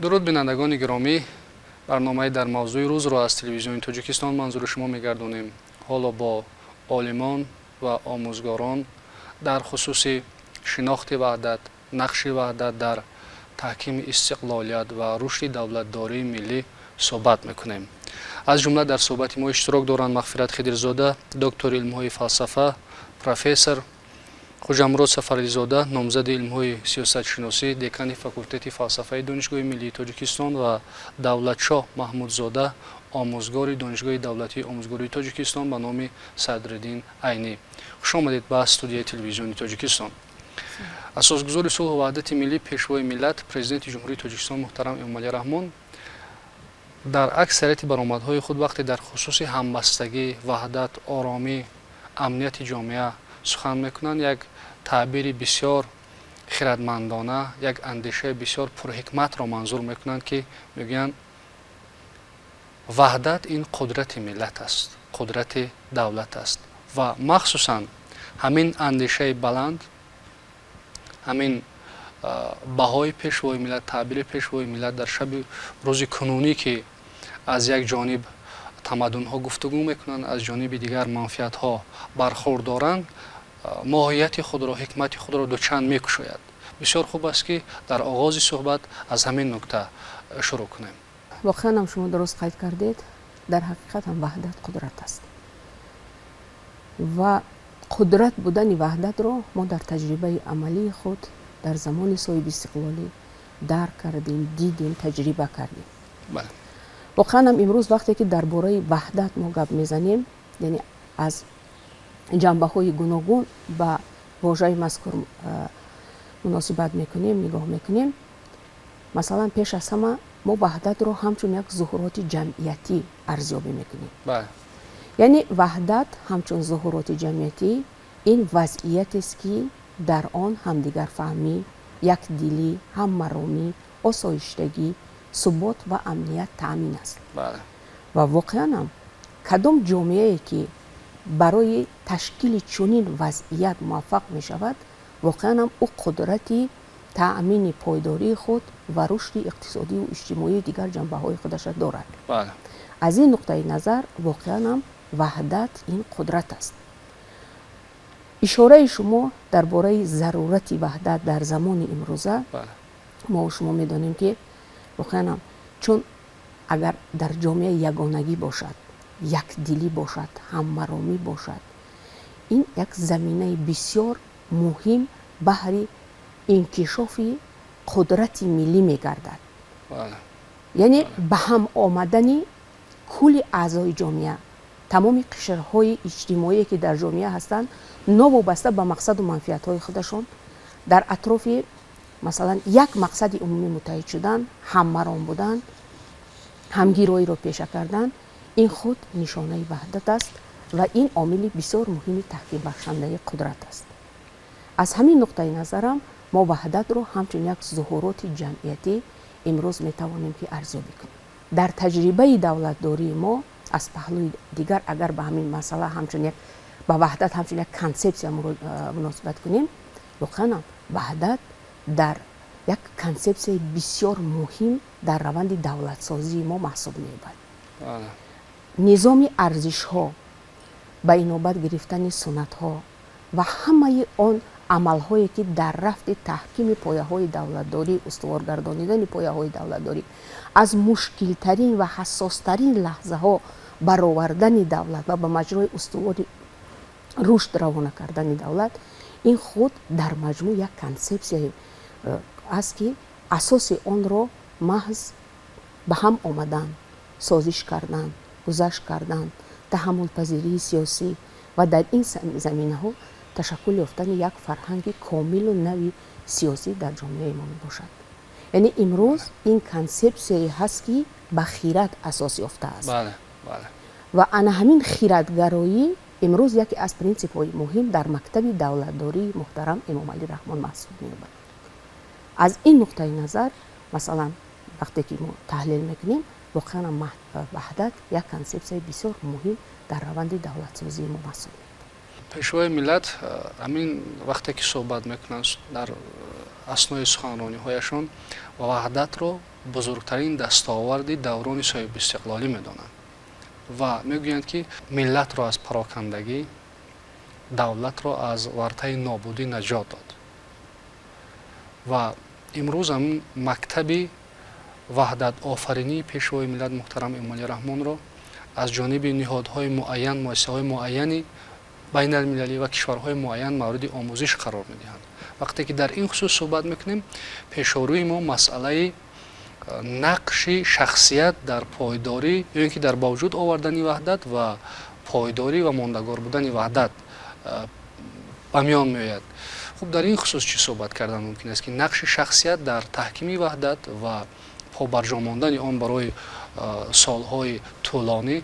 дуруд бинандагони гиромӣ, барномаи дар мавзӯи рӯзро аз телевизиони Тоҷикистон манзури шумо мегардонем. ҳоло бо олимон ва омӯзгорон дар хусуси шинохти ваҳдат, нақши ваҳдат дар таҳкими истиқлолият ва рушди давлатдории миллӣ суҳбат мекунем. аз ҷумла дар суҳбати мо иштирок доранд Мағфират Хидрзода, доктори илмҳои фалсафа, профессор Хуҷамурод Сафарилизода, номзади илмҳои сиёсатшиносӣ, декани факултети фалсафаи Донишгоҳи Миллии Тоҷикистон ва Давлатшоҳ Маҳмудзода, омӯзгори Донишгоҳи давлатии омӯзгории Тоҷикистон ба номи Садриддин Айнӣ. хуш омадед ба студияи телевизиони Тоҷикистон. асосгузори сулҳу ваҳдати миллӣ, пешвои миллат, президенти ҷумҳурии Тоҷикистон муҳтарам Эмомалӣ Раҳмон дар аксарияти баромадҳои худ вақте дар хусуси ҳамбастагӣ, ваҳдат, оромӣ, амнияти ҷомеа сухан мекунанд, як таъбири бисёр хирадмандона, як андешаи бисёр пурҳикматро манзур мекунанд, ки мегӯянд ваҳдат ин қудрати миллат аст, қудрати давлат аст ва махсусан ҳамин андешаи баланд, ҳамин баҳои пешвои миллат, таъбири пешвои миллат дар шаби рӯзи кунунӣ, ки аз як ҷониб тамаддунҳо гуфтугӯ мекунанд, аз ҷониби дигар манфиатҳо бархӯрдоранд, моҳияти худро, ҳикмати худро дучанд мекушояд. бисёр хуб аст ки дар оғози суҳбат аз ҳамин нукта шурӯъ кунем. воқеан ҳам шумо дуруст қайд кардед, дар ҳақиқат ҳам ваҳдат қудрат аст ва қудрат будани ваҳдатро мо дар таҷрибаи амалии худ дар замони соҳиби истиқлолӣ дарк кардем, дидем, таҷриба кардем. воқеан ҳам имрӯз вақте ки дар бораи ваҳдат мо гап мезанем, яъне аз ҷанбаҳои гуногун ба вожаи мазкур муносибат мекунем, нигоҳ мекунем. масалан, пеш аз ҳама мо ваҳдатро ҳамчун як зуҳуроти ҷамъиятӣ арзёбӣ мекунем. яъне ваҳдат ҳамчун зуҳуроти ҷамъиятӣ ин вазъиятест ки дар он ҳамдигарфаҳмӣ, якдилӣ, ҳаммаромӣ, осоиштагӣ, субот ва амният таъмин аст. ва воқеан ҳам кадом ҷомеае ки барои ташкили чунин вазъият муваффақ мешавад, воқеан ҳам ӯ қудрати таъмини пойдории худ ва рушди иқтисодию иҷтимоии дигар ҷанбаҳои худаша дорад. аз ин нуқтаи назар воқеан ҳам ваҳдат ин қудрат аст. ишораи шумо дар бораи зарурати ваҳдат дар замони имрӯза, мо шумо медонем ки воқеан ҳам чун агар дар ҷомеа ягонагӣ бошад, якдилӣ бошад, ҳаммаромӣ бошад, ин як заминаи бисёр муҳим баҳри инкишофи қудрати миллӣ мегардад. яъне ба ҳам омадани кулли аъзои ҷомеа, тамоми қишрҳои иҷтимоие ки дар ҷомеа ҳастанд, новобаста ба мақсаду манфиатҳои худашон дар атрофи масалан як мақсади умумӣ муттаҳид шудан, ҳаммаром будан, ҳамгироиро пеша кардан, ин худ нишонаи ваҳдат аст ва ин омили бисёр муҳими таҳкимбахшандаи қудрат аст. аз ҳамин нуқтаи назарам мо ваҳдатро ҳамчун як зуҳуроти ҷамъиятӣ имрӯз метавонем ки арзёбӣ кунем. дар таҷрибаи давлатдории мо аз паҳлӯи дигар агар ба ҳамин масъала ҳамчун як ба ваҳдат ҳамчун як консепсия муносибат кунем, воқеан ваҳдат дар як консепсияи бисёр муҳим дар раванди давлатсозии мо маҳсуб меёбад. низоми арзишҳо, ба инобат гирифтани суннатҳо ва ҳамаи он амалҳое ки дар рафти таҳкими пояҳои давлатдорӣ, устуворгардонидани пояҳои давлатдорӣ, аз мушкилтарин ва ҳассостарин лаҳзаҳо баровардани давлат ва ба маҷрои устувори рушд равона кардани давлат, ин худ дар маҷмӯъ як консепсияе аст ки асоси онро маҳз ба ҳам омадан, созиш кардан, гузашт кардан, таҳаммулпазирии сиёсӣ ва дар ин заминаҳо ташаккул ёфтани як фарҳанги комилу нави сиёсӣ дар ҷомеаи мо мебошад. яъне имрӯз ин консепсияе ҳаст ки ба хират асос ёфтааст. ва ана ҳамин хиратгароӣ имрӯз яке аз принсипҳои муҳим дар мактаби давлатдории муҳтарам Эмомалӣ Раҳмон маҳсуб меёбад. аз ин нуқтаи назар масалан вақте ки мо таҳлил мекунем, воқеан ваҳдат як консепсияи бисёр муҳим дар раванди давлатсозии мо маҳсуб меёбад. пешвои миллат ҳамин вақте ки суҳбат мекунанд дар аснои суханрониҳояшон ваҳдатро бузургтарин дастоварди даврони соҳибистиқлолӣ медонанд ва мегӯянд ки миллатро аз парокандагӣ, давлатро аз вартаи нобудӣ наҷот дод. Ва имрӯз ҳам мактаби ваҳдатофаринии пешвои миллат муҳтарам Эмомалӣ Раҳмонро аз ҷониби ниҳодҳои муайян, муассисаҳои муайяни байналмилалӣ ва кишварҳои муайян мавриди омӯзиш қарор медиҳанд. вақте ки дар ин хусус суҳбат мекунем, пешорӯи мо масъалаи нақши шахсият дар пойдорӣ ё ин ки дар ба вуҷуд овардани ваҳдат ва пойдорӣ ва мондагор будани ваҳдат ба миён меояд. хуб дар ин хусус чӣ суҳбат кардан мумкин аст ки нақши шахсият дар таҳкими ваҳдат ва побарҷо мондани он барои солҳои тӯлонӣ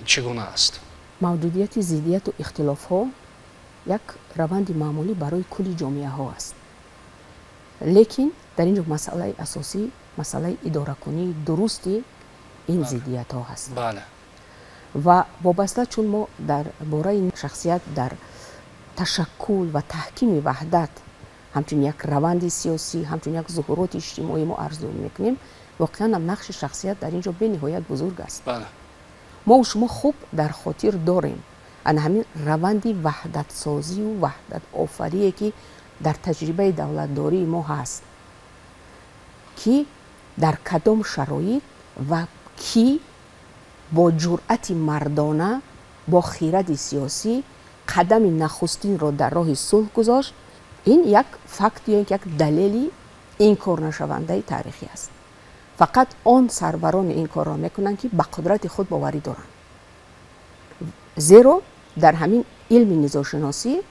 чӣ гуна аст? мавҷудияти зиддияту ихтилофҳо як раванди маъмулӣ барои кулли ҷомеаҳо аст. лекин дар ин ҷо масъалаи асосӣ масъалаи идоракунии дурусти ин зиддиятҳо ҳаст. ва вобаста чун мо дар бораи шахсият дар ташаккул ва таҳкими ваҳдат ҳамчун як раванди сиёсӣ, ҳамчун як зуҳуроти иҷтимоӣ мо арзу мекунем, воқеан ҳам нақши шахсият дар ин ҷо бениҳоят бузург аст. мо шумо хуб дар хотир дорем ана ҳамин раванди ваҳдатсозию ваҳдатофарие ки дар таҷрибаи давлатдории мо ҳаст, ки дар кадом шароит ва ки бо ҷуръати мардона бо хиради сиёсӣ қадами нахустинро дар роҳи сулҳ гузошт. ин як факт ё як далели инкорнашавандаи таърихӣ аст. фақат он сарварони ин корро мекунанд ки ба қудрати худ боварӣ доранд. зеро дар ҳамин илми низошиносӣ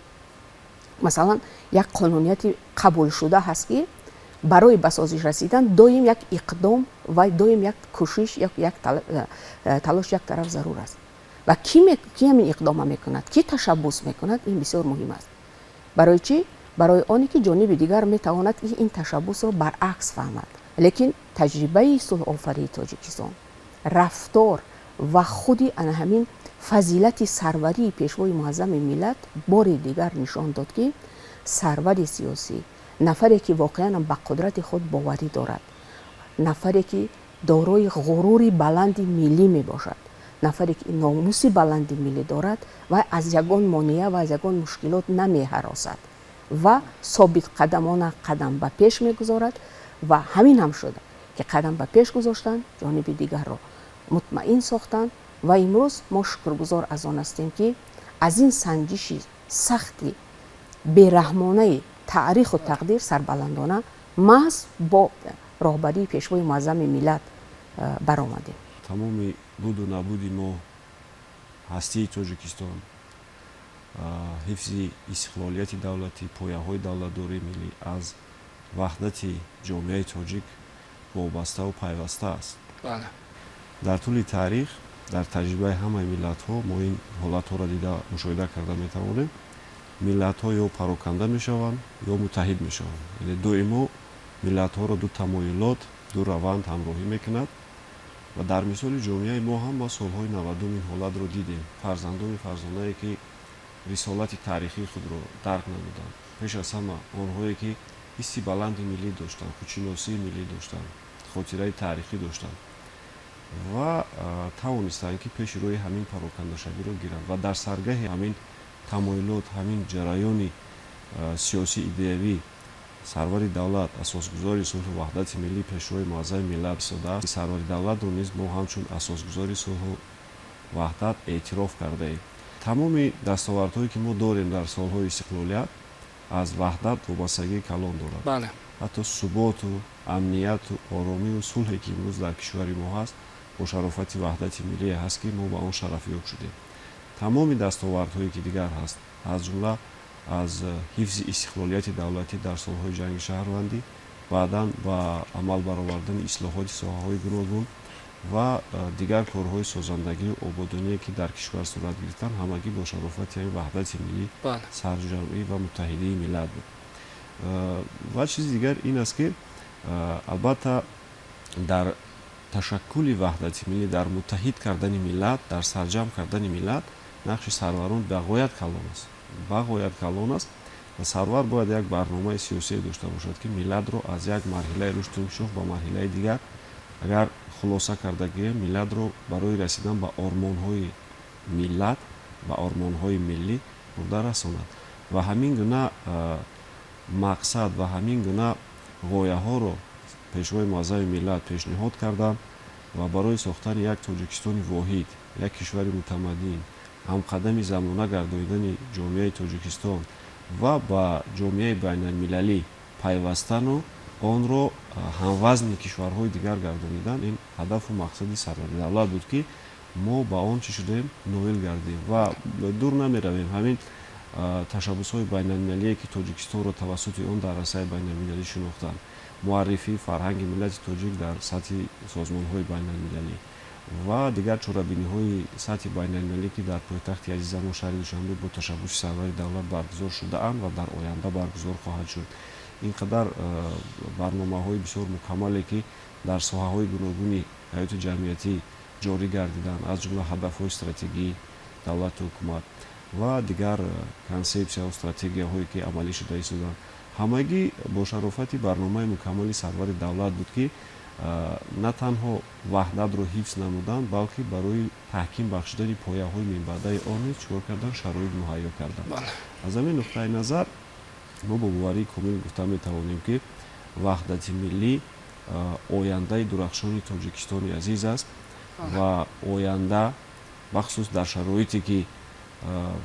масалан як қонунияти қабулшуда ҳаст ки барои ба созиш расидан доим як иқдом ва доим як кӯшиш як талош як тараф зарур аст. ва ки ҳамин иқдома мекунад, ки ташаббус мекунад, ин бисёр муҳим аст. барои чӣ? барои оне ки ҷониби дигар метавонад ин ташаббусро баръакс фаҳмад. лекин таҷрибаи сулҳофарии тоҷикистон, рафтор ва худи ана ҳамин фазилати сарварии пешвои муаззами миллат бори дигар нишон дод ки сарвари сиёсӣ, нафаре ки воқеан ба қудрати худ боварӣ дорад, нафаре ки дорои ғурури баланди миллӣ мебошад, нафаре ки номуси баланди миллӣ дорад ва аз ягон монеа ва аз ягон мушкилот намеҳаросад ва собитқадамона қадам ба пеш мегузорад. ва ҳамин ҳам шуда ки қадам ба пеш гузоштанд, ҷониби дигарро мутмаин сохтанд ва имрӯз мо шукргузор аз он ҳастем ки аз ин санҷиши сахти бераҳмонаи таъриху тақдир сарбаландона маҳз бо роҳбарии пешвои муаззами миллат баромадем. тамоми буду набуди мо ҳастии тоҷикистон, ҳифзи истиқлолияти давлатӣ, пояҳои давлатдории миллӣ аз ваҳдати ҷомеаи тоҷик вобастау пайваста аст. дар тӯли таърих, дар таҷрибаи ҳамаи миллатҳо мо ин ҳолатҳоро дида мушоҳида карда метавонем. миллатҳо ё пароканда мешаванд, ё муттаҳид мешаванд. яъне доимо миллатҳоро ду тамоилот, ду раванд ҳамроҳӣ мекунад. ва дар мисоли ҷомеаи мо ҳам ба солҳои 90 ин ҳолатро дидем. фарзандони фарзандае ки рисолати таърихии худро дарк намуданд. пеш аз ҳама онҳое ки ҳисси баланди миллӣ доштанд, худшиносии миллӣ доштанд, хотираи таърихӣ доштанд ва тавонистанд ки пеши рӯи ҳамин парокандашавиро гиранд ва дар саргаҳи ҳамин тамоилот, ҳамин ҷараёни сиёсӣ идеявӣ сарвари давлат асосгузори сулҳу ваҳдати миллӣ пешрои муаззами миллат истодааст. сарвари давлатро низ мо ҳамчун асосгузори сулҳу ваҳдат эътироф кардаем. тамоми дастовардҳое ки мо дорем дар солҳои истиқлолият аз ваҳдат вобастагии калон дорад. ҳатто суботу амнияту оромию сулҳе ки имрӯз дар кишвари мо ҳаст бо шарофати ваҳдати миллие ҳаст ки мо ба он шараф ёб шудем. тамоми дастовардҳое ки дигар ҳаст аз ҷумла аз ҳифзи истиқлолияти давлатӣ дар солҳои ҷанги шаҳрвандӣ, баъдан ба амал баровардани ислоҳоти соҳаҳои гуногун ва дигар корҳои созандагию ободоние ки дар кишвар сурат гирифтанд, ҳамагӣ бо шарофати ваҳдати миллӣ, сарҷамъӣ ва муттаҳидии миллат буд. ва чизи дигар ин аст ки албатта дар ташаккули ваҳдати миллӣ, дар муттаҳид кардани миллат, дар сарҷамъ кардани миллат нақши сарварон ба ғоят калон аст. бағоят калон аст ва сарвар бояд як барномаи сиёсие дошта бошад ки миллатро аз як марҳилаи рушди шух ба марҳилаи дигар агар хулоса карда гирем миллатро барои расидан ба ормонҳои миллат ва ормонҳои миллӣ бурда расонад ва ҳамин гуна мақсад ва ҳамин гуна ғояҳоро пешвои муаззами миллат пешниҳод карданд ва барои сохтани як тоҷикистони воҳид як кишвари мутамаддин ҳамқадами замона гардонидани ҷомеаи тоҷикистон ва ба ҷомеаи байналмилалӣ пайвастану онро ҳамвазни кишварҳои дигар гардонидан ин ҳадафу мақсади сарвари давлат буд ки мо ба он чӣ шудем ноил гардем ва дур намеравем ҳамин ташаббусҳои байналмилалие ки тоҷикистонро тавассути он дар расаи байналмилалӣ шинохтанд муаррифии фарҳанги миллати тоҷик дар сатҳи созмонҳои байналмилалӣ ва дигар чорабиниҳои сатҳи байналмилалӣ ки дар пойтахти азизамон шаҳри душанбе бо ташаббуси сарвари давлат баргузор шудаанд ва дар оянда баргузор хоҳад шуд ин қадар барномаҳои бисёр мукаммале ки дар соҳаҳои гуногуни ҳаёти ҷамъиятӣ ҷорӣ гардиданд аз ҷумла ҳадафҳои стратегии давлату ҳукумат ва дигар консепсияҳо стратегияҳое ки амалӣ шуда истоданд ҳамагӣ бо шарофати барномаи мукаммали сарвари давлат буд ки на танҳо ваҳдатро ҳифз намуданд балки барои таҳким бахшидани пояҳои минбаъдаи он низ чикор кардан шароит муҳайё карданд аз ҳамин нуқтаи назар мо бо боварии комил гуфта метавонем ки ваҳдати миллӣ ояндаи дурахшони тоҷикистони азиз аст ва оянда бахусус дар шароите ки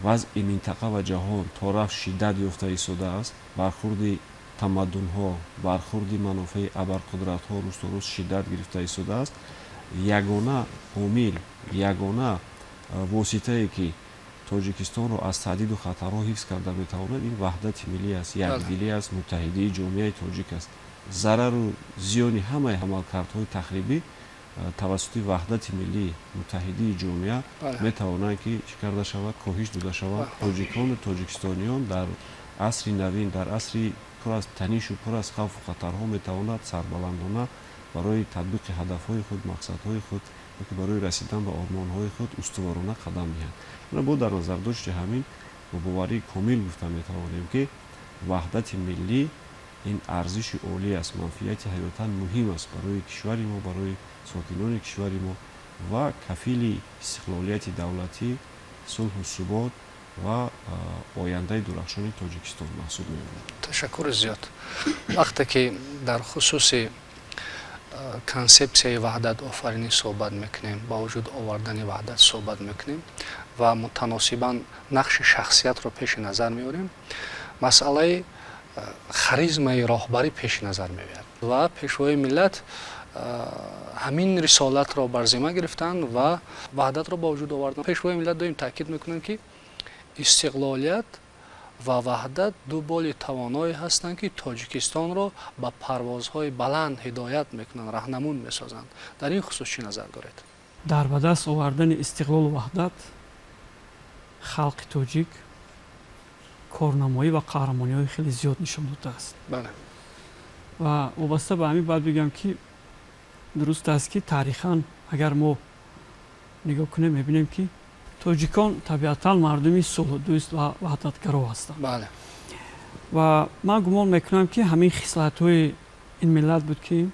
вазъи минтақа ва ҷаҳон то рафт шиддат ёфта истодааст бархурди тамаддунҳо бархурди манофеи абарқудратҳо рӯзторӯз шиддат гирифта истодааст ягона омил ягона воситае ки тоҷикистонро аз таҳдиду хатарҳо ҳифз карда метавонад ин ваҳдати миллӣ аст якдилӣ аст муттаҳидии ҷомеаи тоҷик аст зарару зиёни ҳамаи амалкардҳои тахрибӣ тавассути ваҳдати миллӣ муттаҳидии ҷомеа метавонанд ки чӣ карда шавад коҳиш дода шавад тоҷикону тоҷикистониён дар асри навин дар асри пур аз танишу пур аз хавфу хатарҳо метавонад сарбаландона барои татбиқи ҳадафҳои худ мақсадҳои худ yoki барои расидан ба ормонҳои худ устуворона қадам диҳанд бо дар назар дошти ҳамин бо боварии комил гуфта метавонем ки ваҳдати миллӣ ин арзиши олӣ аст манфиати ҳаётан муҳим аст барои кишвари мо барои сокинони кишвари мо ва кафили истиқлолияти давлатӣ сулҳу субот ва ояндаи дурахшони тоҷикистон маҳсуб меёбад. Ташаккури зиёд. Вақте ки дар хусуси консепсияи ваҳдат офаринӣ суҳбат мекунем, ба вуҷуд овардани ваҳдат суҳбат мекунем ва мутаносибан нақши шахсиятро пеши назар меорем, масъалаи харизмаи роҳбарӣ пеши назар меояд ва пешвои миллат ҳамин рисолатро бар зимма гирифтанд ва ваҳдатро ба вуҷуд оварданд. Пешвои миллат доим таъкид мекунанд ки истиқлолият ва ваҳдат ду боли тавоное ҳастанд ки тоҷикистонро ба парвозҳои баланд ҳидоят мекунанд, раҳнамун месозанд. Дар ин хусус чӣ назар доред? Дар ба даст овардани истиқлолу ваҳдат халқи тоҷик корнамоӣ ва қаҳрамониҳои хеле зиёд нишон додааст. Ва вобаста ба ҳамин баъд бигӯям ки дуруст аст ки таърихан агар мо нигоҳ кунем мебинем ки тоҷикон табиатан мардуми сулҳудӯст ва ваҳдатгаро ҳастанд. Ва ман гумон мекунам ки ҳамин хислатҳои ин миллат буд ки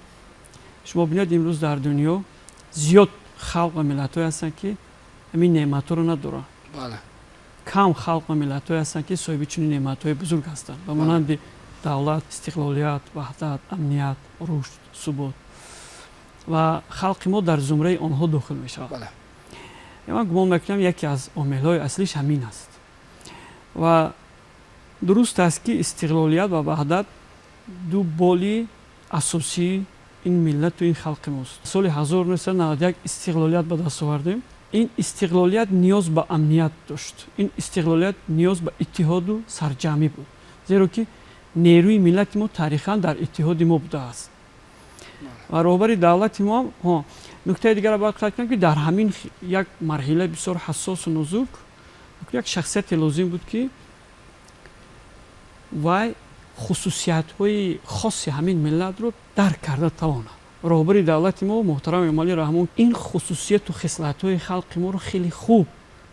шумо бинед имрӯз дар дунё зиёд халқ ва миллатҳое ҳастанд ки ҳамин неъматҳоро надоранд. Кам халқ ва миллатҳое ҳастанд ки соҳиби чунин неъматҳои бузург ҳастанд ба монанди давлат, истиқлолият, ваҳдат, амният, рушд, субот ва халқи мо дар зумраи онҳо дохил мешавад. Ман гумон мекунам яке аз омилҳои аслиш ҳамин аст. Ва дуруст аст ки истиқлолият ва ваҳдат ду боли асосии ин миллату ин халқи мост. Соли 1991 истиқлолият ба даст овардем. Ин истиқлолият ниёз ба амният дошт. Ин истиқлолият ниёз ба иттиҳоду сарҷамъӣ буд. Зеро ки нерӯи миллати мо тарихан дар иттиҳоди мо будааст. Ва роҳбари давлати мо ҳам нуктаи дигаро бояд қайд кунам ки дар ҳамин як марҳилаи бисёр ҳассосу нозук як шахсияте лозим буд ки вай хусусиятҳои хоси ҳамин миллатро дарк карда тавонад. Роҳбари давлати мо муҳтарам Эмомалӣ Раҳмон ин хусусияту хислатҳои халқи моро хеле хуб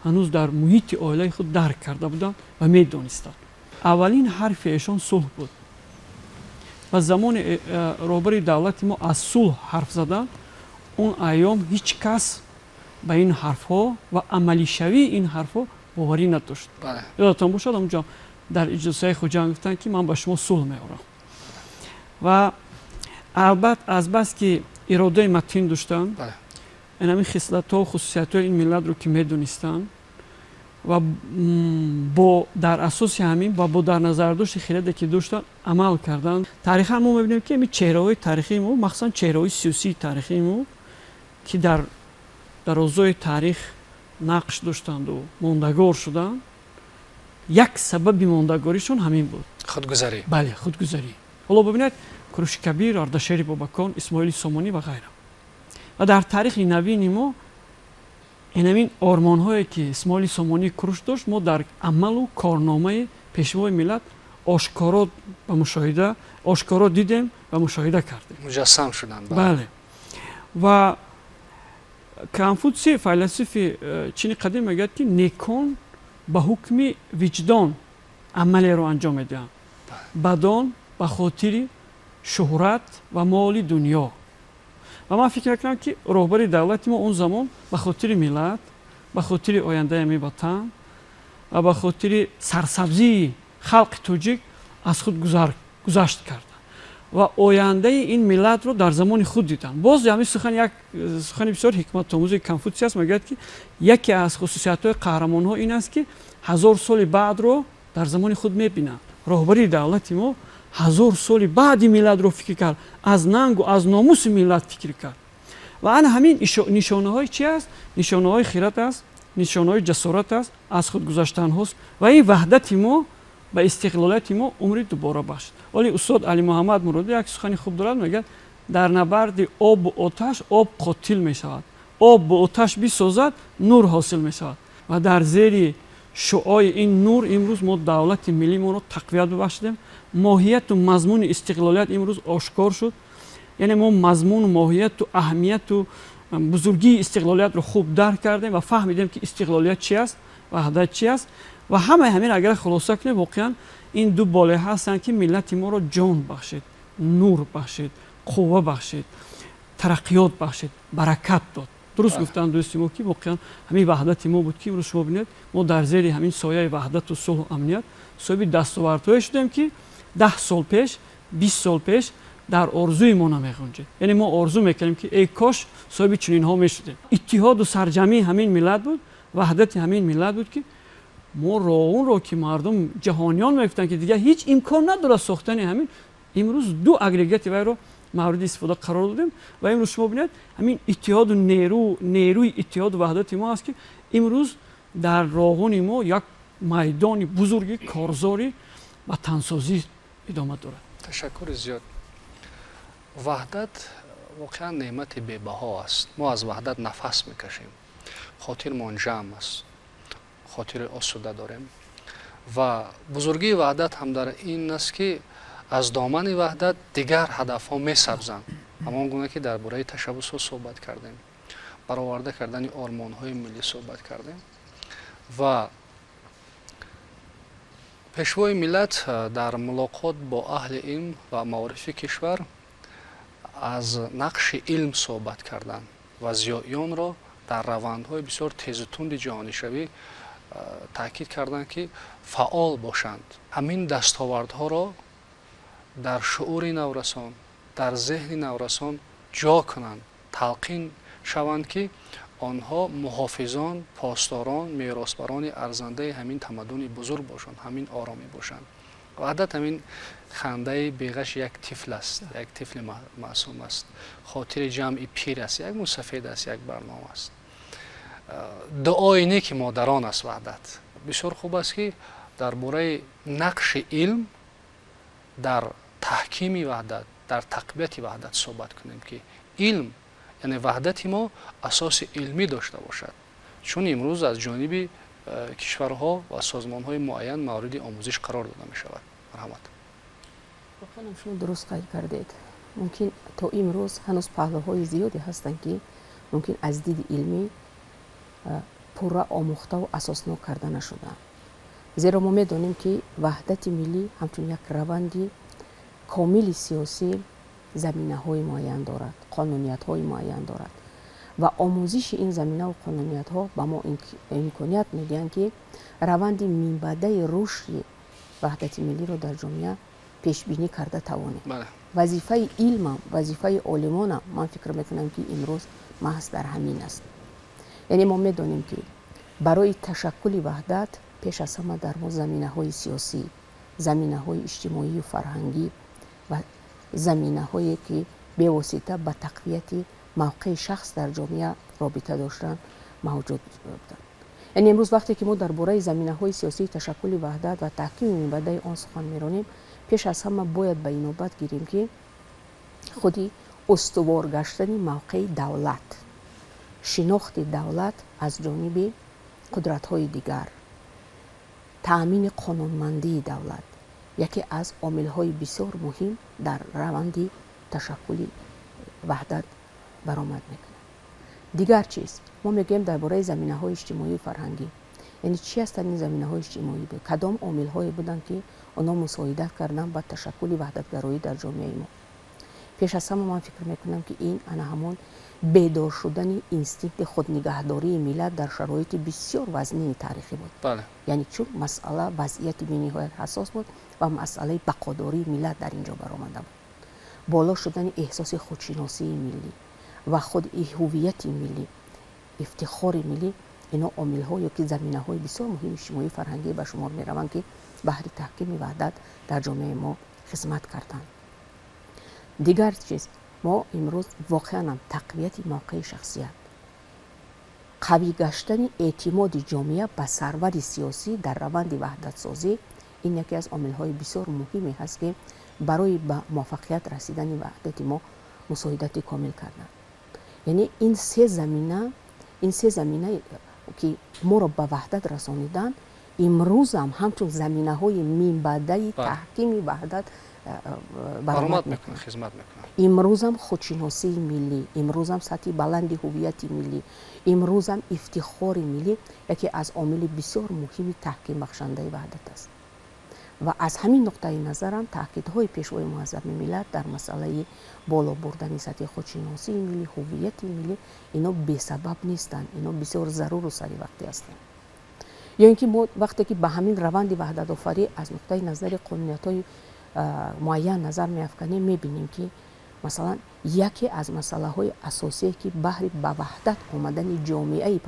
ҳанӯз дар муҳити оилаи худ дарк карда буданд ва медонистанд. аввалин ҳарфи эшон сулҳ буд ва замони роҳбари давлати мо аз сулҳ ҳарф задан, он айём ҳеҷ кас ба ин ҳарфҳо ва амалишавии ин ҳарфҳо боварӣ надошт. ёдатон бошад онҷо дар иҷлосҳои хуҷанд гуфтанд ки ман ба шумо сулҳ меорам. ва албат азбас ки иродаи матин доштанд, ин ҳамин хислатҳо хусусиятҳои ин миллатро ки медонистанд ва дар асоси ҳамин ва бо дар назардошти хеладе ки доштанд амал карданд. Тарихан мо мебинем ки ҳамин чеҳраҳои тарихии мо, махсусан чеҳраҳои сиёсии тарихии мо ки дар дарозои тарих нақш доштанду мондагор шуданд, як сабаби мондагоришон ҳамин буд. худгузарӣ. Бале, худгузарӣ. ҳоло бибинед Куруши Кабир, Ардашери Бобакон, Исмоили Сомонӣ ва ғайра. ва дар тарихи навини мо ин ормонҳое ки Исмоили Сомонӣ Куруш дошт, мо дар амалу корномаи пешвои миллат ошкоро ба мушоҳида, ошкоро дидем ва мушоҳида кардем. муҷассам шуданд. Бале. ва Конфутсий, файласуфи чини қадим мегӯяд ки некон ба ҳукми виҷдон амалеро анҷом медиҳанд. Бадон ба хотири шӯҳрат ва моли дунё. ва ман фикр мекунам ки роҳбари давлати мо он замон ба хотири миллат, ба хотири ояндаи ҳамин ватан ва ба хотири сарсабзии халқи тоҷик аз худ гузашт карда ва ояндаи ин миллатро дар замони худ диданд. Боз ҳамин сухани бисёр ҳикматомӯзи Конфутсий аст. Мегӯяд ки яке аз хусусиятҳои қаҳрамонҳо ин аст ки 1000 соли баъдро дар замони худ мебинанд. роҳбари давлати мо 1000 соли баъди миллатро фикр кард, аз нангу аз номуси миллат фикр кард. ва ана ҳамин нишонаҳои чи аст? Нишонаҳои хират аст, нишонаҳои ҷасорат аст, аз худ гузаштанҳост ва ин ваҳдати мо ба истиқлолияти мо умри дубора бахшид. Оли устод Али Муҳаммад Муроди як сухани хуб дорад, мегӯяд дар набарди обу оташ об қотил мешавад, об бо оташ бисозад, нур ҳосил мешавад. ва дар зери шуои ин нур имрӯз мо давлати миллиморо тақвият бибахшидем. моҳияту мазмуни истиқлолият имрӯз ошкор шуд. яъне мо мазмуну моҳияту аҳамияту бузургии истиқлолиятро хуб дарк кардем ва фаҳмидем ки истиқлолият чи аст, ваҳдат чи аст. ва ҳамаи ҳамин агар хулоса кунем, воқеан ин ду болеҳа ҳастанд ки миллати моро ҷон бахшид, нур бахшид, қувва бахшид, тараққиёт бахшид, баракат дод. дуруст гуфтанд дӯсти мо ки воқеан ҳамин ваҳдати мо буд ки имрӯз шумо бинед мо дар зери ҳамин сояи ваҳдату сулҳу амният соҳиби дастовардҳое шудем ки 10 сол пеш, 20 сол пеш дар орзуи мо намеғунҷед. яъне мо орзу мекардем ки эй кош соҳиби чунинҳо мешудем. иттиҳоду сарҷамии ҳамин миллат буд, ваҳдати ҳамин миллат буд ки мо роғунро ки мардум ҷаҳониён мегуфтанд ки дигар ҳеҷ имкон надорад сохтани ҳамин, имрӯз ду агрегати вайро мавриди истифода қарор додем ва имрӯз шумо бинед ҳамин иттиҳоду нерӯи иттиҳоду ваҳдати мо аст ки имрӯз дар роғуни мо як майдони бузурги корзори ватансозӣ идома дорад. ташаккури зиёд. ваҳдат воқеан неъмати бебаҳо аст. мо аз ваҳдат нафас мекашем. хотирмон ҷамъ аст. хотири осуда дорем. ва бузургии ваҳдат ҳам дар ин аст ки аз домани ваҳдат дигар ҳадафҳо месабзанд. ҳамон гуна ки дар бораи ташаббусҳо суҳбат кардем, бароварда кардани ормонҳои миллӣ суҳбат кардем. ва пешвои миллат дар мулоқот бо аҳли илм ва маорифи кишвар аз нақши илм суҳбат карданд ва зиёиёнро дар равандҳои бисёр тезу тунди ҷаҳонишавӣ таъкид карданд ки фаъол бошанд. ҳамин дастовардҳоро дар шуъури наврасон, дар зеҳни наврасон ҷо кунанд, талқин шаванд ки онҳо муҳофизон, посторон, меросбарони арзандаи ҳамин тамаддуни бузург бошанд, ҳамин оромӣ бошанд. ваҳдат ҳамин хандаи беғаш як тифл аст, як тифли маъсум аст. хотири ҷамъи пир аст, як мусафед аст, як барнома аст. дуои ки модарон аст ваҳдат. бисёр хуб аст ки дар бораи нақши илм дар таҳкими ваҳдат, дар тақвияти ваҳдат суҳбат кунем ки илм яъне ваҳдати мо асоси илмӣ дошта бошад. чун имрӯз аз ҷониби кишварҳо ва созмонҳои муайян мавриди омӯзиш қарор дода мешавад. марҳамат. воқеан шумо дуруст қайд кардед. мумкин то имрӯз ҳанӯз паҳлӯҳои зиёде ҳастанд ки мумкин аз диди илмӣ пурра омӯхта ва асоснок карда нашудаанд. зеро мо медонем ки ваҳдати миллӣ ҳамчун як раванди комили сиёсӣ заминаҳои муайян дорад, қонуниятҳои муайян дорад ва омӯзиши ин заминаву қонуниятҳо ба мо имконият медиҳанд ки раванди минбаъдаи рушди ваҳдати миллиро дар ҷомеа пешбинӣ карда тавонем. вазифаи илмам, вазифаи олимонам ман фикр мекунам ки имрӯз маҳз дар ҳамин аст. яъне мо медонем ки барои ташаккули ваҳдат пеш аз ҳама дар мо заминаҳои сиёсӣ, заминаҳои иҷтимоию фарҳангӣ ва заминаҳое ки бевосита ба тақвияти мавқеи шахс дар ҷомеа робита доштан мавҷуд буданд. яъне имрӯз вақте ки мо дар бораи заминаҳои сиёсии ташаккули ваҳдат ва таҳкими минбаъдаи он сухан меронем, пеш аз ҳама бояд ба инобат гирем ки худи устувор гаштани мавқеи давлат, шинохти давлат аз ҷониби қудратҳои дигар, таъмини қонунмандии давлат яке аз омилҳои бисёр муҳим дар раванди ташаккули ваҳдат баромад мекунад. дигар чиз мо мегӯем дар бораи заминаҳои иҷтимоию фарҳангӣ, яъне чӣ ҳастанд ин заминаҳои иҷтимоӣ, кадом омилҳое буданд ки онҳо мусоидат карданд ба ташаккули ваҳдатгароӣ дар ҷомеаи мо. пеш аз ҳама ман фикр мекунам ки ин ана ҳамон бедор шудани инстинкти худнигаҳдории миллат дар шароити бисёр вазнини тарихӣ буд. яъне чун масъала вазъияти бениҳоят ҳассос буд ва масъалаи бақодории миллат дар ин ҷо баромада буд. боло шудани эҳсоси худшиносии миллӣ ва худи ҳувияти миллӣ, ифтихори миллӣ, ино омилҳо ё ки заминаҳои бисёр муҳими иҷтимоии фарҳангӣ ба шумор мераванд ки баҳри таҳкими ваҳдат дар ҷомеаи мо хизмат карданд. дигар чиз мо имрӯз воқеан тақвияти мавқеи шахсият, қавӣ гаштани эътимоди ҷомеа ба сарвари сиёсӣ дар раванди ваҳдатсозӣ, ин яке аз омилҳои бисёр муҳиме ҳаст ки барои ба муваффақият расидани ваҳдати мо мусоидати комил карданд. яъне ин се замина ки моро ба ваҳдат расониданд имрӯзам ҳамчун заминаҳои минбаъдаи таҳкими ваҳдат баромад мекунад. имрӯзам худшиносии миллӣ, имрӯзам сатҳи баланди ҳувияти миллӣ, имрӯзам ифтихори миллӣ яке аз омили бисёр муҳими таҳкимбахшандаи ваҳдат аст. ва аз ҳамин нуқтаи назарам таъкидҳои пешвои муаззами миллат дар масъалаи боло бурдани сатҳи худшиносии миллӣ, ҳувияти миллӣ, ино бесабаб нестанд, ино бисёр заруру саривақтӣ ҳастанд. ё ин ки мо вақте ки ба ҳамин раванди ваҳдатофарӣ аз нуқтаи назари қонуниятҳои муайян назар меафканем, мебинем ки масалан яке аз масъалаҳои асосие ки баҳри ба ваҳдат омадани ҷомеаи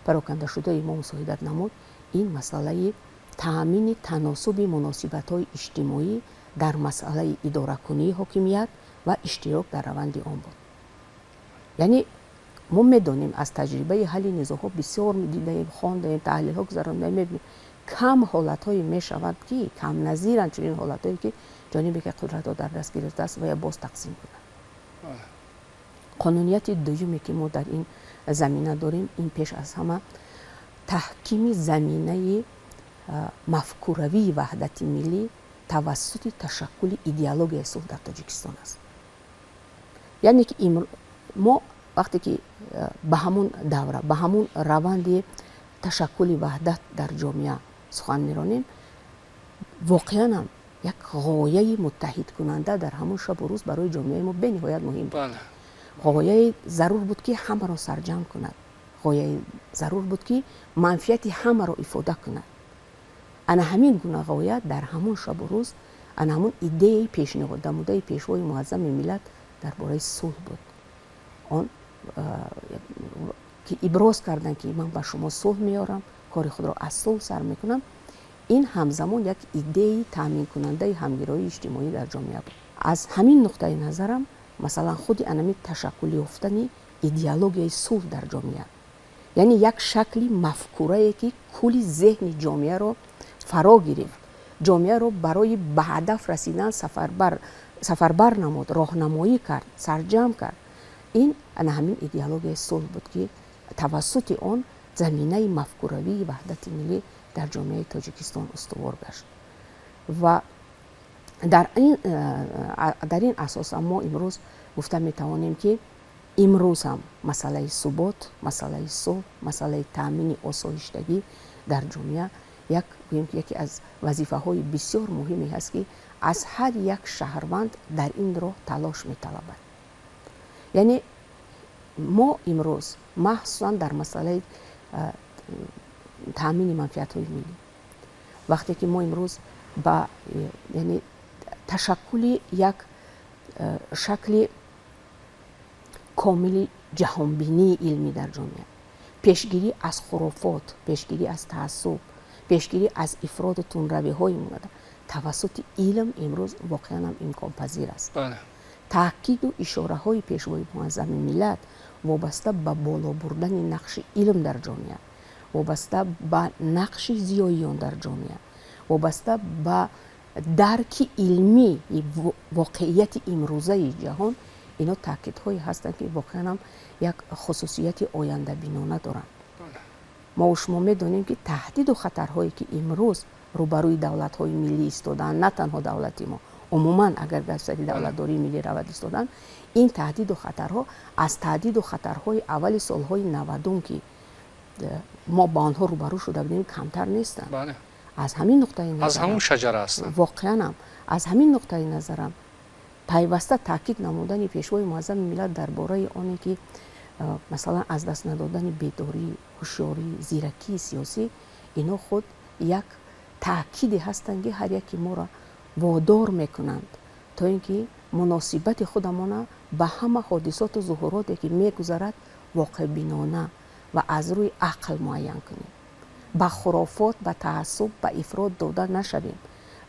парокандашудаи мо мусоидат намуд, ин масъалаи таъмини таносуби муносибатҳои иҷтимоӣ дар масъалаи идоракунии ҳокимият ва иштирок дар раванди он буд. яъне мо медонем аз таҷрибаи ҳалли низоъҳо бисёр дидаем, хондаем, таҳлилҳо гузаронидаем, мебинем кам ҳолатҳое мешавад ки камназиранд чунин ҳолатҳое ки ҷонибе ки қудратҳо дар даст гирифтааст ва я боз тақсим кунад. қонунияти дуюме ки мо дар ин замина дорем, ин пеш аз ҳама таҳкими заминаи мафкуравии ваҳдати миллӣ тавассути ташаккули идеологияи сулҳ дар Тоҷикистон аст. яъне ки мо вақте ки ба ҳамун давра, ба ҳамун раванди ташаккули ваҳдат дар ҷомеа сухан меронем, воқеан ҳам як ғояи муттаҳидкунанда дар ҳамун шабу рӯз барои ҷомеаи мо бениҳоят муҳим буд. ғояи зарур буд ки ҳамаро сарҷам кунад, ғояи зарур буд ки манфиати ҳамаро ифода кунад. ана ҳамин гуна ғоя дар ҳамун шабу рӯз ана ҳамун идеяи пешниҳод намудаи пешвои муаззами миллат дар бораи сулҳ буд. он ки иброз карданд ки ман ба шумо сулҳ меорам, кори худро аз сулҳ сар мекунам, ин ҳамзамон як идеяи таъминкунандаи ҳамгироии иҷтимоӣ дар ҷомеа буд. аз ҳамин нуқтаи назарам масалан худи анами ташаккули ёфтани идеологияи сулҳ дар ҷомеа, яъне як шакли мафкурае ки кулли зеҳни ҷомеаро фаро гирифт, ҷомеаро барои ба ҳадаф расидан сафарбар намуд, роҳнамоӣ кард, сарҷам кард. ин ана ҳамин идеологияи сулҳ буд ки тавассути он заминаи мафкуравии ваҳдати миллӣ дар ҷомеаи Тоҷикистон устувор гашт. ва дар ин асоса мо имрӯз гуфта метавонем ки имрӯз ҳам масъалаи субот, масъалаи сулҳ, масъалаи таъмини осоиштагӣ дар ҷомеа яке аз вазифаҳои бисёр муҳиме ҳаст ки аз ҳар як шаҳрванд дар ин роҳ талош металабад. яъне мо имрӯз махсусан дар масъалаи таъмини манфиатҳои миллӣ вақте ки мо имрӯз ба яъне ташаккули як шакли комили ҷаҳонбинии илмӣ дар ҷомеа, пешгирӣ аз хурофот, пешгирӣ аз таассуб, пешгирӣ аз ифроду тунравиҳои тавассути илм имрӯз воқеан ҳам имконпазир аст. таъкиду ишораҳои пешвои муаззами миллат вобаста ба боло бурдани нақши илм дар ҷомеа, вобаста ба нақши зиёиён дар ҷомеа, вобаста ба дарки илмӣ воқеияти имрӯзаи ҷаҳон, ино таъкидҳое ҳастанд ки воқеан ҳам як хусусияти ояндабинона доранд. мо шумо медонем ки таҳдиду хатарҳое ки имрӯз рӯбарӯи давлатҳои миллӣ истодаанд, на танҳо давлати мо, умуман агар дар сари давлатдории миллӣ равад истодаанд, ин таҳдиду хатарҳо аз таҳдиду хатарҳои аввали солҳои 90 ки мо ба онҳо рӯбарӯ шуда будем камтар нестанд. аз ҳамин нуқтаи назар, аз ҳамон шаҷара ҳастанд. воқеан ҳам аз ҳамин нуқтаи назарам пайваста таъкид намудани пешвои муаззами миллат дар бораи оне ки масалан аз даст надодани бедорӣ, ҳушёрӣ, зиракии сиёсӣ, ино худ як таъкиде ҳастанд ки ҳар яки моро водор мекунанд то ин ки муносибати худамона ба ҳама ҳодисоту зуҳуроте ки мегузарад воқеъбинона ва аз рӯи ақл муайян кунем. ба хурофот, ба таассуб, ба ифрот дода нашавем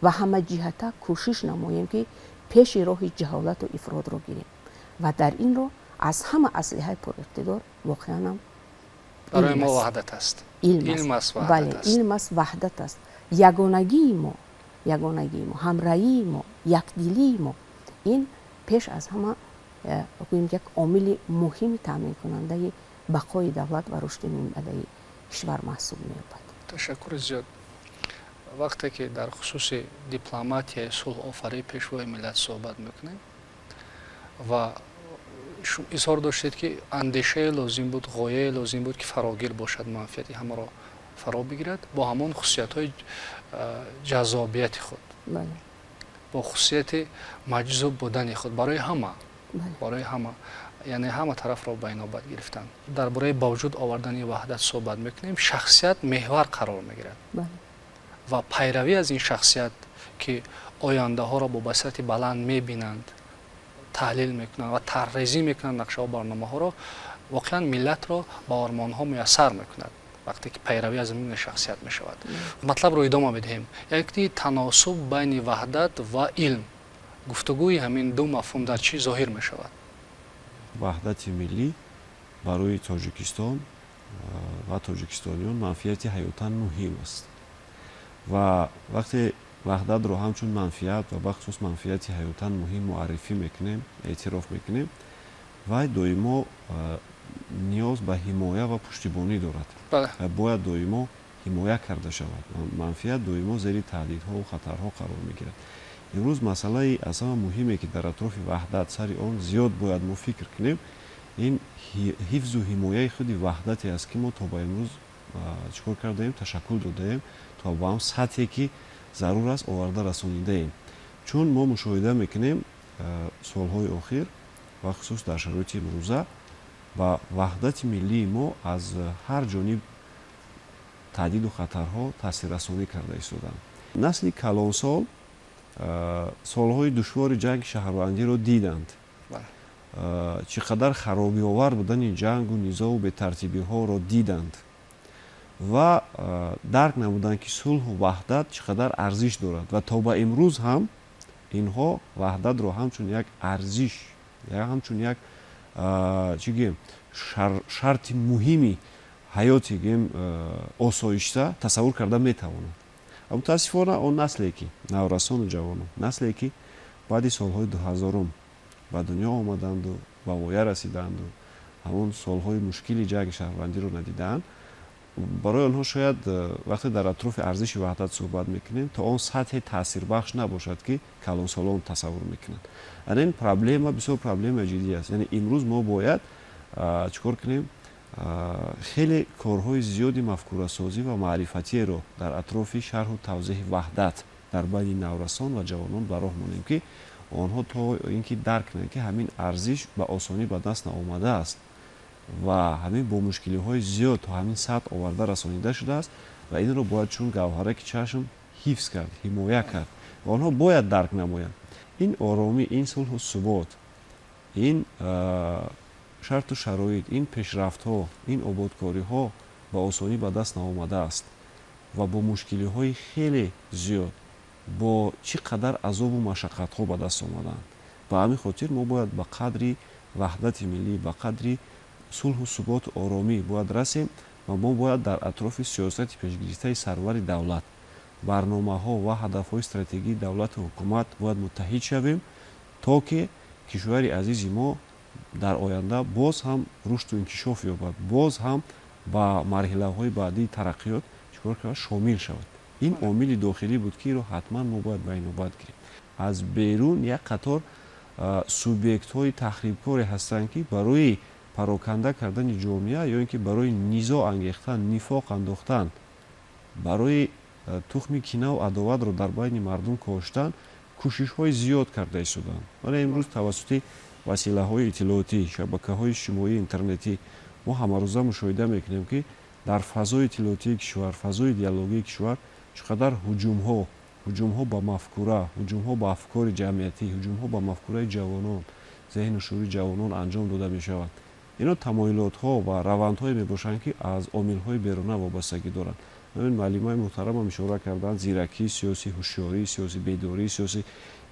ва ҳамаҷиҳата кӯшиш намоем ки пеши роҳи ҷаҳолату ифротро гирем ва дар ин роҳ аз ҳама аслиҳаи пуриқтидор воқеан ҳам барои мо ваҳдат аст. Илм аст, бале, илм аст, ваҳдат аст. ягонагии мо, ҳамраҳии мо, якдилии мо, ин пеш аз ҳама гӯем як омили муҳими таъминкунандаи бақои давлат ва рушди минбадаи кишвар маҳсуб меёбад. Ташаккури зиёд. вақте ки дар хусуси дипломатияи сулҳофарии пешвои миллат суҳбат мекунем ва изҳор доштед ки андешае лозим буд, ғояе лозим буд ки фарогир бошад, манфиати ҳамаро фаро бигирад бо ҳамон хусусиятҳои ҷаззобияти худ, бо хусусияти маҷзуб будани худ барои ҳама, яъне ҳама тарафро ба инобат гирифтан. дар бораи ба вуҷуд овардани ваҳдат суҳбат мекунем. Шахсият меҳвар қарор мегирад ва пайравӣ аз ин шахсият ки ояндаҳоро бо басирати баланд мебинанд, таҳлил мекунанд ва таррезӣ мекунанд нақшаҳо барномаҳоро, воқеан миллатро ба ормонҳо муяссар мекунад вақте ки пайравӣ аз ин шахсият мешавад. матлабро идома медиҳем. яки таносуб байни ваҳдат ва илм, гуфтугӯи ҳамин ду мафҳум дар чӣ зоҳир мешавад? ваҳдати миллӣ барои тоҷикистон ва тоҷикистониён манфиати ҳаётан муҳим аст ва вақте ваҳдатро ҳамчун манфиат ва бахусус манфиати ҳаётан муҳим муаррифӣ мекунем, эътироф мекунем, вай доимо ниёз ба ҳимоя ва пуштибонӣ дорад. бояд доимо ҳимоя карда шавад. манфиат доимо зери таҳдидҳову хатарҳо қарор мегирад. имрӯз масъалаи аз ҳама муҳиме ки дар атрофи ваҳдат сари он зиёд бояд мо фикр кунем, ин ҳифзу ҳимояи худи ваҳдате аст ки мо то ба имрӯз чикор кардаем, ташаккул додаем то ба он сатҳе ки зарур аст оварда расонидаем. чун мо мушоҳида мекунем солҳои охир ва хусус дар шароити имрӯза ба ваҳдати миллии мо аз ҳар ҷониб таҳдиду хатарҳо таъсиррасонӣ карда истоданд. насли калонсол солҳои душвори ҷанги шаҳрвандиро диданд. чӣ қадар харобиовар будани ҷангу низову бетартибиҳоро диданд ва дарк намуданд ки сулҳу ваҳдат чӣ қадар арзиш дорад ва то ба имрӯз ҳам инҳо ваҳдатро ҳамчун як арзиш, ҳамчун як чӣ гӯем шарти муҳими ҳаёти гӯем осоишта тасаввур карда метавонанд. мутаассифона он насле ки наврасону ҷавонон, насле ки баъди солҳои 2000 ба дунё омаданду ба воя расиданду ҳамон солҳои мушкили ҷанги шаҳрвандиро надидаанд, барои онҳо шояд вақте дар атрофи арзиши ваҳдат суҳбат мекунем то он сатҳи таъсирбахш набошад ки калонсолон тасаввур мекунанд. ин проблема бисёр проблемаи ҷиддӣ аст. яъне имрӯз мо бояд чикор кунем хеле корҳои зиёди мафкурасозӣ ва маърифатиеро дар атрофи шарҳу тавзеҳи ваҳдат дар байни наврасон ва ҷавонон ба роҳ монем ки онҳо то ин ки дарк кунанд ки ҳамин арзиш ба осонӣ ба даст наомадааст ва ҳамин бо мушкилиҳои зиёд то ҳамин сатҳ оварда расонида шудааст ва инро бояд чун гавҳараки чашм ҳифз кард, ҳимоя кард ва онҳо бояд дарк намоянд. ин оромӣ, ин сулҳу субот, ин шарту шароит, ин пешрафтҳо, ин ободкориҳо ба осонӣ ба даст наомадааст ва бо мушкилиҳои хеле зиёд, бо чӣ қадар азобу машаққатҳо ба даст омадаанд. ба ҳамин хотир мо бояд ба қадри ваҳдати миллӣ, ба қадри сулҳу суботу оромӣ бояд расем ва мо бояд дар атрофи сиёсати пешгирифтаи сарвари давлат, барномаҳо ва ҳадафҳои стратегии давлату ҳукумат бояд муттаҳид шавем, то ки кишвари азизи мо дар оянда боз ҳам рушду инкишоф ёбад, боз ҳам ба марҳилаҳои баъдии тараққиёт чикор кард шомил шавад. ин омили дохилӣ буд ки иро ҳатман мо бояд ба инобат гирем. аз берун як қатор субъектҳои тахрибкоре ҳастанд ки барои пароканда кардани ҷомеа ё ин ки барои низо ангехтан, нифоқ андохтан, барои тухми кинаву адоватро дар байни мардум коштан кӯшишҳои зиёд карда истодаанд. вале имрӯз тавассути василаҳои иттилоотӣ, шабакаҳои иҷтимоии интернетӣ мо ҳамарӯза мушоҳида мекунем ки дар фазои иттилоотии кишвар, фазои диалогии кишвар чӣ қадар ҳуҷумҳо ба мафкура, ҳуҷумҳо ба афкори ҷамъиятӣ, ҳуҷумҳо ба мафкураи ҷавонон, зеҳну шӯри ҷавонон анҷом дода мешавад. ино тамоилотҳо ва равандҳое мебошанд ки аз омилҳои беруна вобастагӣ доранд. ҳамин маълимаи муҳтарамам ишора карданд, зиракӣ сиёсӣ, ҳушёрӣ сиёсӣ, бедории сиёсӣ,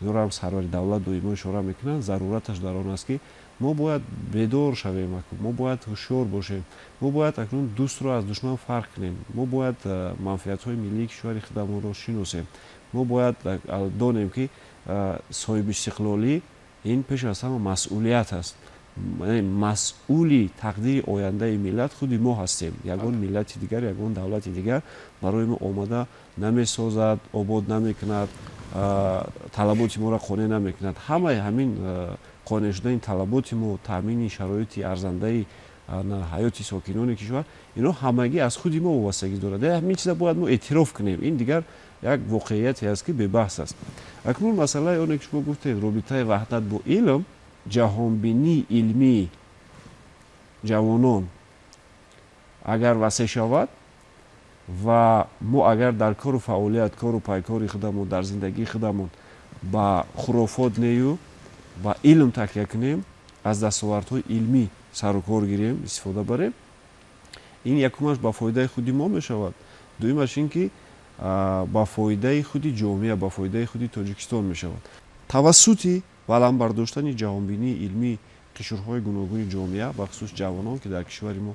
инро ҳам сарвари давлат доимо ишора мекунанд. зарураташ дар он аст ки мо бояд бедор шавем, мо бояд ҳушёр бошем, мо бояд акнун дӯстро аз душман фарқ кунем, мо бояд манфиатҳои миллии кишвари худамонро шиносем, мо бояд донем ки соҳибистиқлолӣ ин пеш аз ҳама масъулият аст. масъули тақдири ояндаи миллат худи мо ҳастем. ягон миллати дигар, ягон давлати дигар барои мо омада намесозад, обод намекунад, талаботи моро қонеъ намекунад. ҳамаи ҳамин қонеъ шудаи талаботи мо, таъмини шароити арзандаи ҳаёти сокинони кишвар, ино ҳамагӣ аз худи мо вобастагӣ дорад. ҳамин чиза бояд мо эътироф кунем. ин дигар як воқеияте аст ки бебаҳс аст. акнун масъалаи оне ки шумо гуфтед робитаи ваҳдат бо илм, ҷаҳонбинии илмии ҷавонон агар васеъ шавад ва мо агар дар кору фаъолият, кору пайкори худамон, дар зиндагии худамон ба хурофот нею ба илм такя кунем, аз дастовардҳои илмӣ сару кор гирем, истифода барем, ин якумаш ба фоидаи худи мо мешавад. дуюмаш ин ки ба фоидаи худи ҷомеа, ба фоидаи худи Тоҷикистон мешавад. тавассути баландбардоштани ҷаҳонбинии илмии қишрҳои гуногуни ҷомеа, бахусус ҷавонон ки дар кишвари мо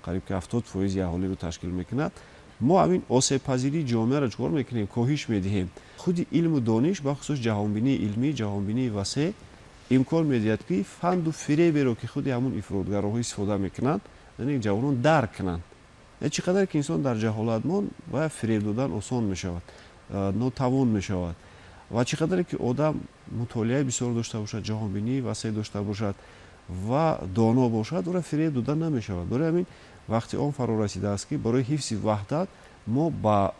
қариб ки 70% аҳолиро ташкил мекунад, мо ҳамин осебпазирии ҷомеаро чикор мекунем, коҳиш медиҳем. худи илму дониш, бахусус ҷаҳонбинии илмӣ, ҷаҳонбинии васеъ имкон медиҳад ки фанду фиреберо ки худи ҳамун ифротгароҳо истифода мекунанд, яъне ҷавонон дарк кунанд. чӣ қадар ки инсон дар ҷаҳолат монд, бояд фиреб додан осон мешавад, нотавон мешавад. ва чӣ қадаре ки одам мутолиаи бисёр дошта бошад, ҷаҳонбинии васеъ дошта бошад ва доно бошад, ӯро фиреб дода намешавад. барои ҳамин вақти он фаро расидааст ки барои ҳифзи ваҳдат мо ба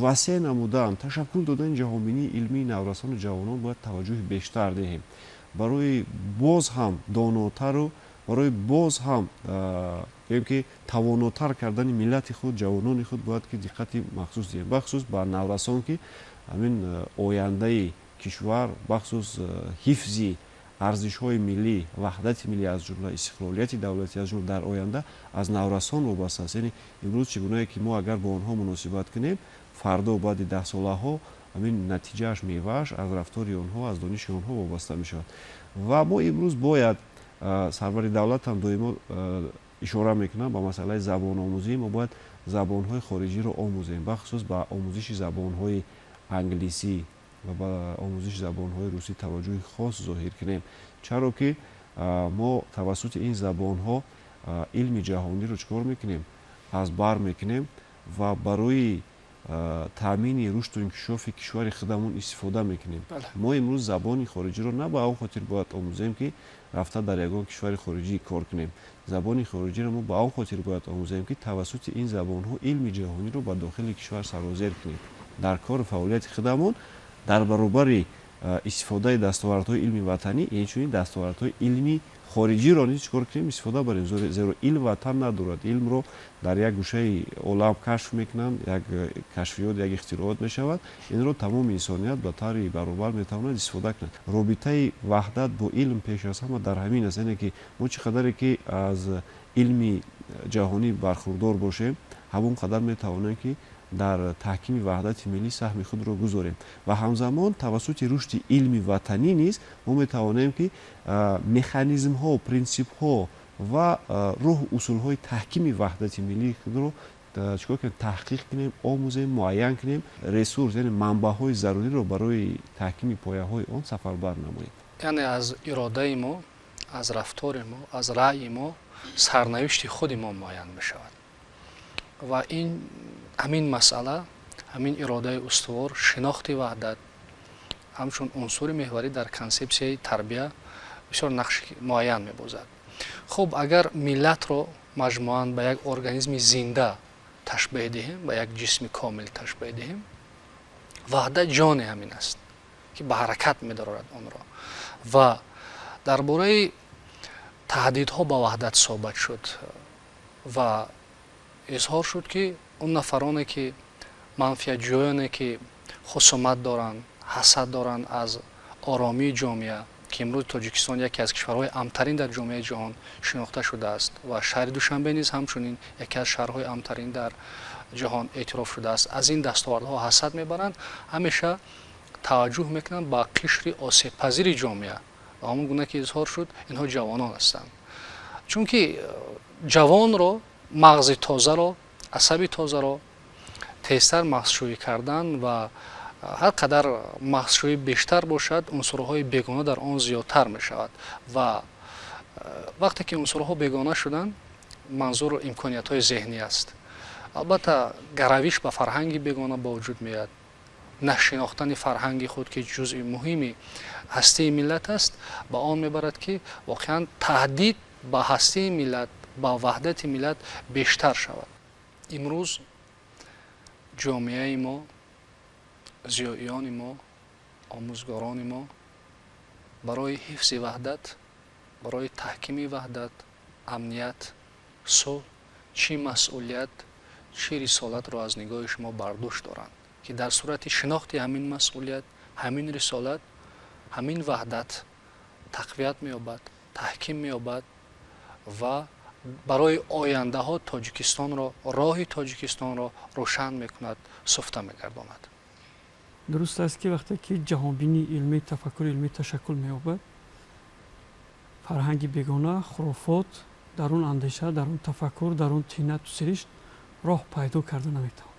васеъ намудан, ташаккул додани ҷаҳонбинии илмии наврасони ҷавонон бояд таваҷҷӯҳи бештар диҳем. барои боз ҳам донотару барои боз ҳам гӯем ки тавонотар кардани миллати худ, ҷавонони худ бояд ки диққати махсус диҳем, бахусус ба наврасон ки ҳамин ояндаи кишвар, бахусус ҳифзи арзишҳои миллӣ, ваҳдати миллӣ аз ҷумла, истиқлолияти давлатӣ аз ҷумла дар оянда аз наврасон вобаста аст. яъне имрӯз чӣ гунае ки мо агар бо онҳо муносибат кунем, фардо баъди 10 солаҳо ҳамин натиҷааш, мевааш аз рафтори онҳо, аз дониши онҳо вобаста мешавад. ва мо имрӯз бояд сарвари давлат ҳам доимо ишора мекунам ба масъалаи забономӯзӣ, мо бояд забонҳои хориҷиро омӯзем, бахусус ба омӯзиши забонҳои англисӣ ва ба омӯзиши забонҳои русӣ таваҷҷӯҳи хос зоҳир кунем. чаро ки мо тавассути ин забонҳо илми ҷаҳониро чикор мекунем, аз бар мекунем ва барои таъмини рушду инкишофи кишвари худамон истифода мекунем. Мо имрӯз забони хориҷиро на ба он хотир бояд омӯзем ки рафта дар ягон кишвари хориҷӣ кор кунем. Забони хориҷиро мо ба он хотир бояд омӯзем ки тавассути ин забонҳо илми ҷаҳониро ба дохили кишвар сарозер кунем. Дар кору фаъолияти худамон дар баробари истифодаи дастовардҳои илми ватанӣ инчунин дастовардҳои илми хориҷиро низ чикор кунем истифода барем. Зеро илм ватан надорад. Илмро дар як гӯшаи олам кашф мекунанд, як кашфиёт, як ихтироот мешавад. Инро тамоми инсоният ба таври баробар метавонад истифода кунад. Робитаи ваҳдат бо илм пеш аз ҳама дар ҳамин аст. Яъне ки мо чӣ қадаре ки аз илми ҷаҳонӣ бархурдор бошем, ҳамон қадар метавонем ки дар таҳкими ваҳдати миллӣ саҳми худро гузорем ва ҳамзамон тавассути рушди илми ватанӣ низ мо метавонем ки механизмҳо, принсипҳо ва роҳу усулҳои таҳкими ваҳдати миллии худро чикор кунем, таҳқиқ кунем, омӯзем, муайян кунем, ресурс яъне манбаъҳои заруриро барои таҳкими пояҳои он сафарбар намоем. яъне аз иродаи мо, аз рафтори мо, аз раъи мо сарнавишти худи мо муайян мешавад ва ин ҳамин масъала, ҳамин иродаи устувор, шинохти ваҳдат ҳамчун унсури меҳварӣ дар консепсияи тарбия бисёр нақши муайян мебозад. хуб, агар миллатро маҷмӯан ба як организми зинда ташбеҳ диҳем, ба як ҷисми комил ташбеҳ диҳем, ваҳдат ҷони ҳамин аст ки ба ҳаракат медорад онро. ва дар бораи таҳдидҳо ба ваҳдат соҳбат шуд ва изҳор шуд ки он нафароне ки манфиатҷӯёне ки хусумат доранд, ҳасад доранд аз оромии ҷомеа, ки имрӯз Тоҷикистон яке аз кишварҳои амтарин дар ҷомеаи ҷаҳон шинохта шудааст ва шаҳри Душанбе низ ҳамчунин яке аз шаҳрҳои амтарин дар ҷаҳон эътироф шудааст. аз ин дастовардҳо ҳасад мебаранд, ҳамеша таваҷҷӯҳ мекунанд ба қишри осебпазири ҷомеа ва ҳамон гуна ки изҳор шуд, инҳо ҷавонон ҳастанд. чунки ҷавонро, мағзи тозаро, асаби тозаро тезтар мағзшӯӣ кардан ва ҳар қадар мағзшӯӣ бештар бошад, унсурҳои бегона дар он зиёдтар мешавад ва вақте ки унсурҳо бегона шуданд, манзур имкониятҳои зеҳнӣ аст. албатта гаравиш ба фарҳанги бегона ба вуҷуд меяд. нашинохтани фарҳанги худ ки ҷузъи муҳими ҳастии миллат аст, ба он мебарад ки воқеан таҳдид ба ҳастии миллат, ба ваҳдати миллат бештар шавад. имрӯз ҷомеаи мо, зиёиёни мо, омӯзгорони мо барои ҳифзи ваҳдат, барои таҳкими ваҳдат, амният, сулҳ чӣ масъулият, чӣ рисолатро аз нигоҳи шумо бардӯш доранд ки дар сурати шинохти ҳамин масъулият, ҳамин рисолат, ҳамин ваҳдат тақвият меёбад, таҳким меёбад ва барои ояндаҳо Тоҷикистонро, роҳи Тоҷикистонро рӯшан мекунад, суфта мегардонад. дуруст аст ки вақте ки ҷаҳонбинӣ илмӣ, тафаккури илмӣ ташаккул меёбад, фарҳанги бегона, хурофот дар он андеша, дар он тафаккур, дар он тинату сиришт роҳ пайдо карда наметавонад.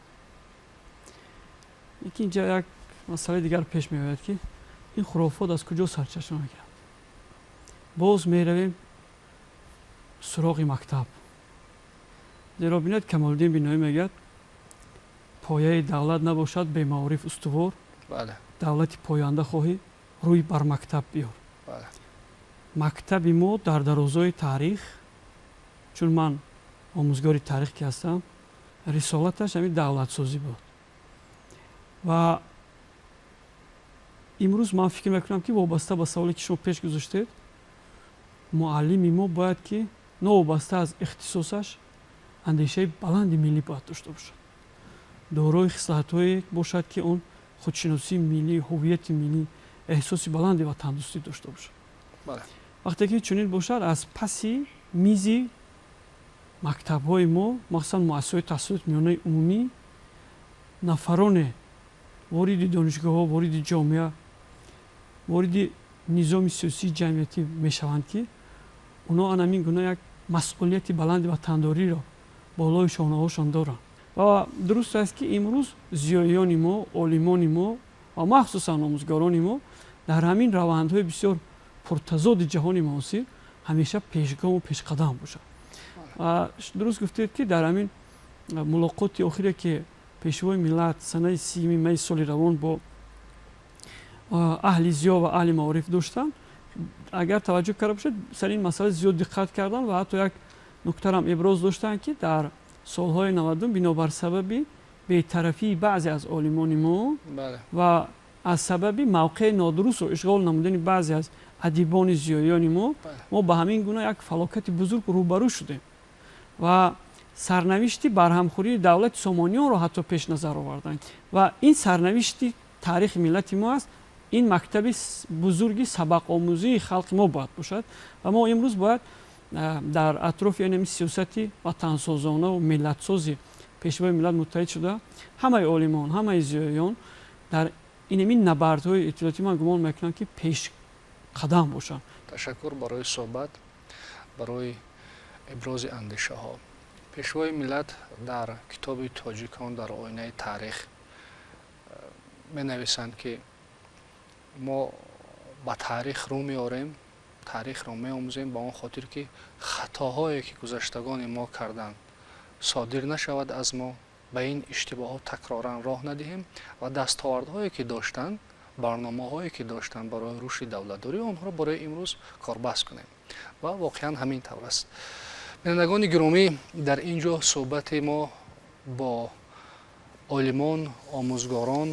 инҷа як масъалаи дигар пеш меояд ки ин хурофот аз куҷо сарчашма мегирад. боз меравем суроғи мактаб. зеро бинед Камолиддин Биноӣ мегӯяд пояи давлат набошад бе маориф устувор, давлати поянда хоҳӣ рӯй бар мактаб биёр. мактаби мо дар дарозои таърих, чун ман омӯзгори таърих ки ҳастам, рисолаташ ҳамин давлатсозӣ буд ва имрӯз ман фикр мекунам ки вобаста ба саволе ки шумо пеш гузоштед, муаллими мо бояд ки новобаста аз ихтисосаш андешаи баланди миллӣ бояд дошта бошад, дорои хислатҳое бошад ки он худшиносии миллӣ, ҳуввияти миллӣ, эҳсоси баланди ватандӯстӣ дошта бошад. вақте ки чунин бошад, аз паси мизи мактабҳои мо, махсусан муассисаҳои таҳсилоти миёнаи умумӣ, нафароне вориди донишгоҳҳо, вориди ҷомеа, вориди низоми сиёсии ҷамъиятӣ мешаванд ки онҳо анамин гуна як масъулияти баланди ватандориро болои шонаҳошон доранд. ва дуруст аст ки имрӯз зиёиёни мо, олимони мо ва махсусан омӯзгорони мо дар ҳамин равандҳои бисёр пуртазоди ҷаҳони муосир ҳамеша пешгому пешқадам бошад. ва дуруст гуфтед ки дар ҳамин мулоқоти охире ки пешвои миллат санаи 30 майи соли равон бо аҳли зиё ва аҳли маориф доштанд. агар таваҷҷӯҳ карда бошед сари ин масъала зиёд диққат карданд ва ҳатто як нуктарам иброз доштанд ки дар солҳои 90 бинобар сабаби бетарафии баъзе аз олимони мо ва аз сабаби мавқеи нодурусту ишғол намудани баъзе аз адибони зиёёни мо ба ҳамин гуна як фалокати бузург рӯбарӯ шудем ва сарнавишти барҳамхӯрии давлати сомонионро ҳатто пеш назар оварданд ва ин сарнавишти таърихи миллати мо аст. ин мактаби бузурги сабақомӯзии халқи мо бояд бошад ва мо имрӯз бояд дар атрофи ин сиёсати ватансозонаву миллатсози пешвои миллат муттаҳид шуда ҳамаи олимон, ҳамаи зиёён дар инамин набардҳои иттилоотӣ ман гумон мекунам ки пешқадам бошанд. Ташаккур барои суҳбат, барои ибрози андешаҳо. пешвои миллат дар китоби тоҷикон дар оинаи таърих менависанд ки мо ба таърих рӯ меорем, таърихро меомӯзем ба он хотир ки хатоҳое ки гузаштагони мо карданд содир нашавад аз мо, ба ин иштибоҳот такроран роҳ надиҳем ва дастовардҳое ки доштанд, барномаҳое ки доштанд барои рушди давлатдорӣ онҳоро барои имрӯз корбаст кунем ва воқеан ҳамин тавр аст. бинандагони гиромӣ, дар ин ҷо суҳбати мо бо олимон, омӯзгорон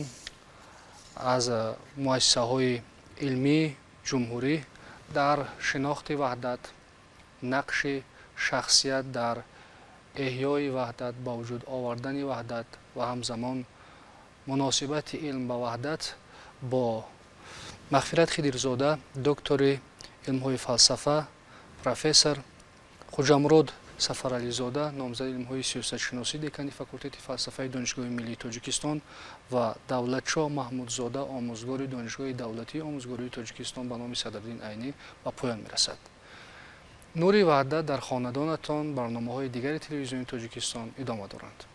аз муассисаҳои илмӣ, ҷумҳурӣ дар шинохти ваҳдат, нақши шахсият дар эҳёи ваҳдат, ба вуҷуд овардани ваҳдат ва ҳамзамон муносибати илм ба ваҳдат бо мағфират хидрзода, доктори илмҳои фалсафа, профессор хуҷамурод сафарализода, номзади илмҳои сиёсатшиносӣ, декани факултети фалсафаи Донишгоҳи миллии Тоҷикистон ва Давлатшоҳ Маҳмудзода, омӯзгори Донишгоҳи давлатии омӯзгории Тоҷикистон ба номи Садриддин Айнӣ ба поён мерасад. нури ваҳдат дар хонадонатон барномаҳои дигари телевизиони Тоҷикистон идома доранд.